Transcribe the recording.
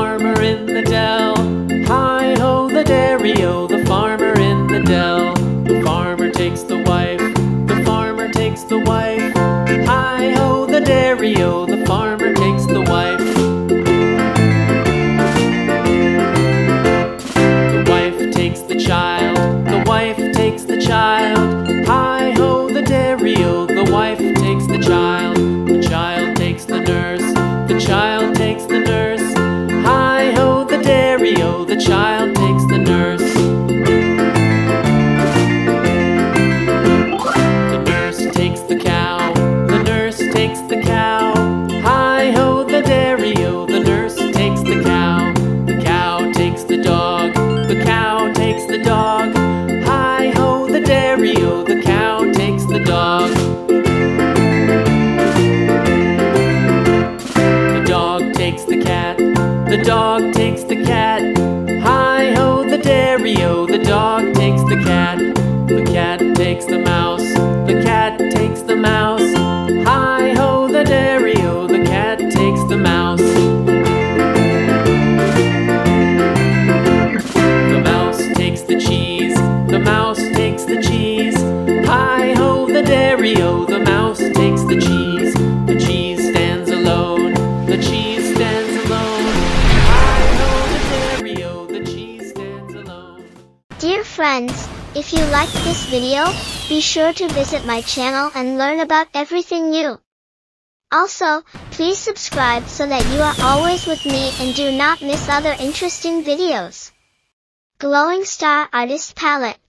farmer in the dell. Hi-ho, the dairy-o, the farmer in the dell. The farmer takes the wife, the farmer takes the wife. Hi-ho, the dairy-o, the farmer takes the wife. The wife takes the child, the wife takes the child. Hi-ho, the dairy-o, the wife takes the child. The child takes the nurse, the child takes the nurse. Hi-ho, the dairy-o, the child takes the nurse. The nurse takes the cow, the nurse takes the cow. Hi-ho, the dairy-o, the nurse takes the cow. The cow takes the dog, the cow takes the dog. Hi-ho, the dairy-o, the cow takes the dog. The dog takes the cat, the dog takes the cat. Hi-ho, the dairy-o, the dog takes the cat. The cat takes the mouse, the cat takes the mouse. Hi-ho, the dairy-o, the cat takes the mouse. The mouse takes the cheese, the mouse takes the cheese. Hi-ho, the dairy-o, the mouse takes the cheese. The cheese stands alone, the cheese stands alone. Hi-ho, the dairy-o, the cheese stands alone. Dear friends, if you liked this video, be sure to visit my channel and learn about everything new. Also, please subscribe so that you are always with me and do not miss other interesting videos. Glowing Star Artist Palette.